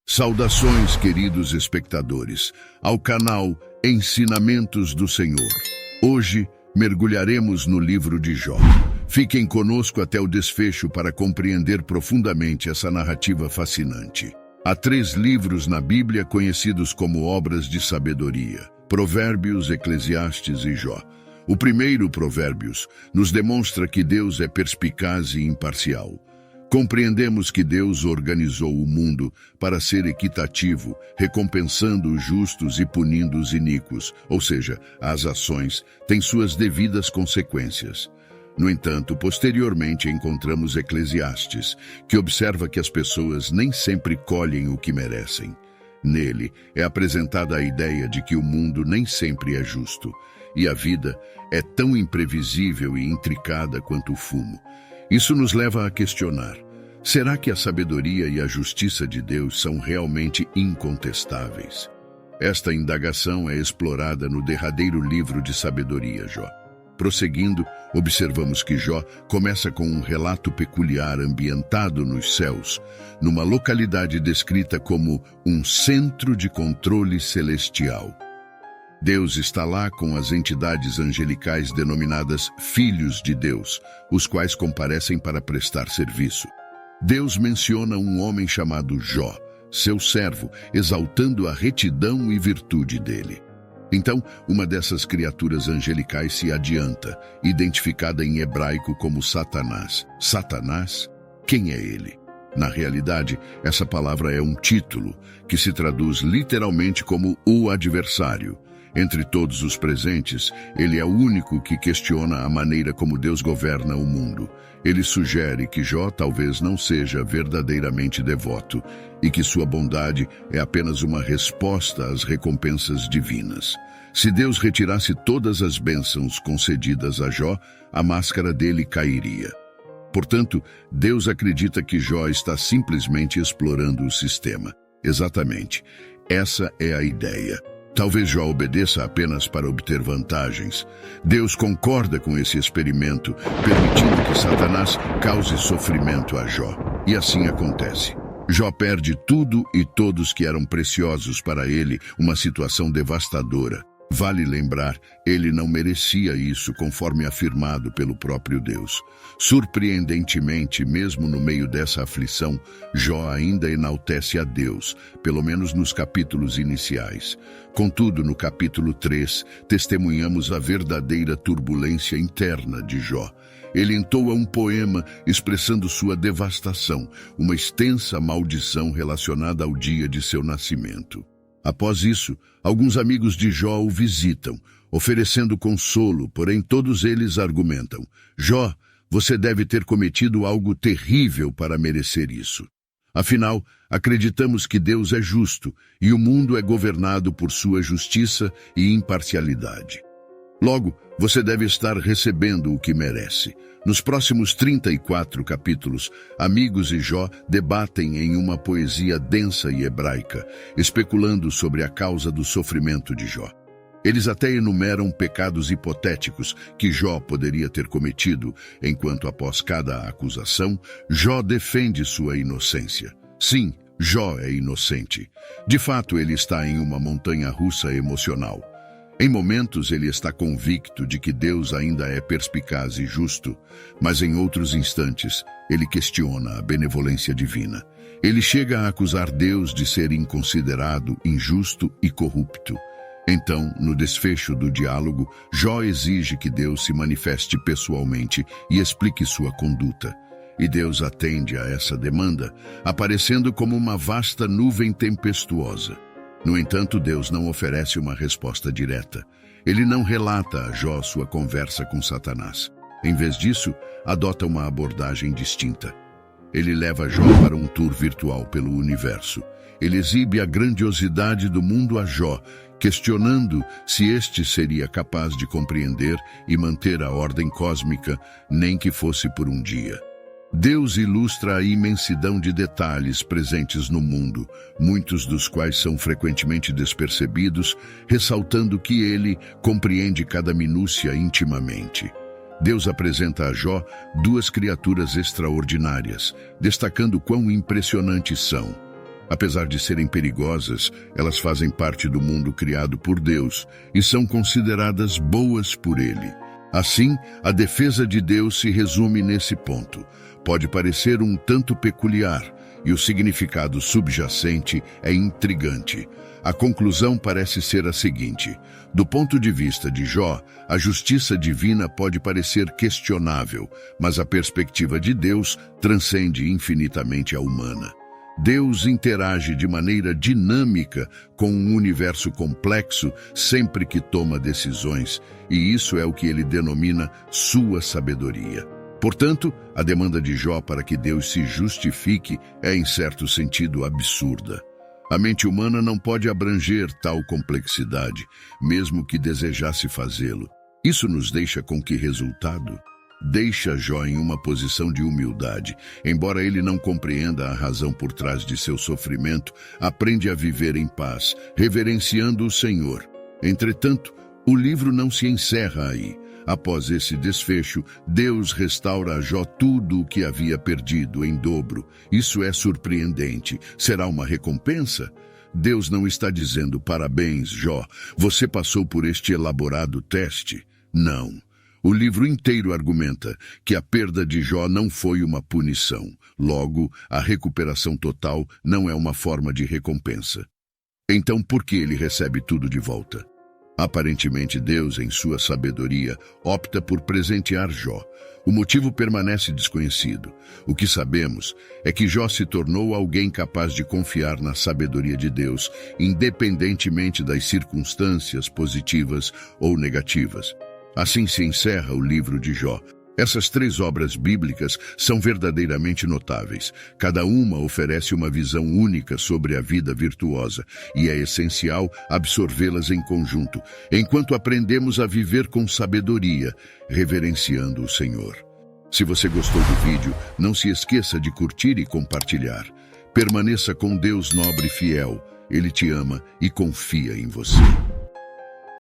Saudações, queridos espectadores, ao canal Ensinamentos do Senhor. Hoje mergulharemos no livro de Jó. Fiquem conosco até o desfecho para compreender profundamente essa narrativa fascinante. Há 3 livros na Bíblia conhecidos como obras de sabedoria: Provérbios, Eclesiastes e Jó. O primeiro, Provérbios, nos demonstra que Deus é perspicaz e imparcial. Compreendemos que Deus organizou o mundo para ser equitativo, recompensando os justos e punindo os iníquos, ou seja, as ações têm suas devidas consequências. No entanto, posteriormente encontramos Eclesiastes, que observa que as pessoas nem sempre colhem o que merecem. Nele é apresentada a ideia de que o mundo nem sempre é justo, e a vida é tão imprevisível e intricada quanto o fumo. Isso nos leva a questionar: será que a sabedoria e a justiça de Deus são realmente incontestáveis? Esta indagação é explorada no derradeiro livro de sabedoria, Jó. Prosseguindo, observamos que Jó começa com um relato peculiar ambientado nos céus, numa localidade descrita como um centro de controle celestial. Deus está lá com as entidades angelicais denominadas Filhos de Deus, os quais comparecem para prestar serviço. Deus menciona um homem chamado Jó, seu servo, exaltando a retidão e virtude dele. Então, uma dessas criaturas angelicais se adianta, identificada em hebraico como Satanás. Satanás? Quem é ele? Na realidade, essa palavra é um título, que se traduz literalmente como o adversário. Entre todos os presentes, ele é o único que questiona a maneira como Deus governa o mundo. Ele sugere que Jó talvez não seja verdadeiramente devoto e que sua bondade é apenas uma resposta às recompensas divinas. Se Deus retirasse todas as bênçãos concedidas a Jó, a máscara dele cairia. Portanto, Deus acredita que Jó está simplesmente explorando o sistema. Exatamente. Essa é a ideia. Talvez Jó obedeça apenas para obter vantagens. Deus concorda com esse experimento, permitindo que Satanás cause sofrimento a Jó. E assim acontece. Jó perde tudo e todos que eram preciosos para ele, uma situação devastadora. Vale lembrar, ele não merecia isso, conforme afirmado pelo próprio Deus. Surpreendentemente, mesmo no meio dessa aflição, Jó ainda enaltece a Deus, pelo menos nos capítulos iniciais. Contudo, no capítulo 3, testemunhamos a verdadeira turbulência interna de Jó. Ele entoa um poema expressando sua devastação, uma extensa maldição relacionada ao dia de seu nascimento. Após isso, alguns amigos de Jó o visitam, oferecendo consolo, porém todos eles argumentam: Jó, você deve ter cometido algo terrível para merecer isso. Afinal, acreditamos que Deus é justo e o mundo é governado por sua justiça e imparcialidade. Logo, você deve estar recebendo o que merece. Nos próximos 34 capítulos, amigos e Jó debatem em uma poesia densa e hebraica, especulando sobre a causa do sofrimento de Jó. Eles até enumeram pecados hipotéticos que Jó poderia ter cometido, enquanto após cada acusação, Jó defende sua inocência. Sim, Jó é inocente. De fato, ele está em uma montanha-russa emocional. Em momentos ele está convicto de que Deus ainda é perspicaz e justo, mas em outros instantes ele questiona a benevolência divina. Ele chega a acusar Deus de ser inconsiderado, injusto e corrupto. Então, no desfecho do diálogo, Jó exige que Deus se manifeste pessoalmente e explique sua conduta. E Deus atende a essa demanda, aparecendo como uma vasta nuvem tempestuosa. No entanto, Deus não oferece uma resposta direta. Ele não relata a Jó sua conversa com Satanás. Em vez disso, adota uma abordagem distinta. Ele leva Jó para um tour virtual pelo universo. Ele exibe a grandiosidade do mundo a Jó, questionando se este seria capaz de compreender e manter a ordem cósmica, nem que fosse por um dia. Deus ilustra a imensidão de detalhes presentes no mundo, muitos dos quais são frequentemente despercebidos, ressaltando que ele compreende cada minúcia intimamente. Deus apresenta a Jó 2 criaturas extraordinárias, destacando quão impressionantes são. Apesar de serem perigosas, elas fazem parte do mundo criado por Deus e são consideradas boas por Ele. Assim, a defesa de Deus se resume nesse ponto. Pode parecer um tanto peculiar, e o significado subjacente é intrigante. A conclusão parece ser a seguinte: do ponto de vista de Jó, a justiça divina pode parecer questionável, mas a perspectiva de Deus transcende infinitamente a humana. Deus interage de maneira dinâmica com um universo complexo sempre que toma decisões, e isso é o que ele denomina sua sabedoria. Portanto, a demanda de Jó para que Deus se justifique é, em certo sentido, absurda. A mente humana não pode abranger tal complexidade, mesmo que desejasse fazê-lo. Isso nos deixa com que resultado? Deixa Jó em uma posição de humildade. Embora ele não compreenda a razão por trás de seu sofrimento, aprende a viver em paz, reverenciando o Senhor. Entretanto, o livro não se encerra aí. Após esse desfecho, Deus restaura a Jó tudo o que havia perdido em dobro. Isso é surpreendente. Será uma recompensa? Deus não está dizendo: parabéns, Jó, você passou por este elaborado teste. Não. O livro inteiro argumenta que a perda de Jó não foi uma punição. Logo, a recuperação total não é uma forma de recompensa. Então, por que ele recebe tudo de volta? Aparentemente, Deus, em sua sabedoria, opta por presentear Jó. O motivo permanece desconhecido. O que sabemos é que Jó se tornou alguém capaz de confiar na sabedoria de Deus, independentemente das circunstâncias positivas ou negativas. Assim se encerra o livro de Jó. Essas 3 obras bíblicas são verdadeiramente notáveis. Cada uma oferece uma visão única sobre a vida virtuosa, e é essencial absorvê-las em conjunto, enquanto aprendemos a viver com sabedoria, reverenciando o Senhor. Se você gostou do vídeo, não se esqueça de curtir e compartilhar. Permaneça com Deus nobre e fiel. Ele te ama e confia em você.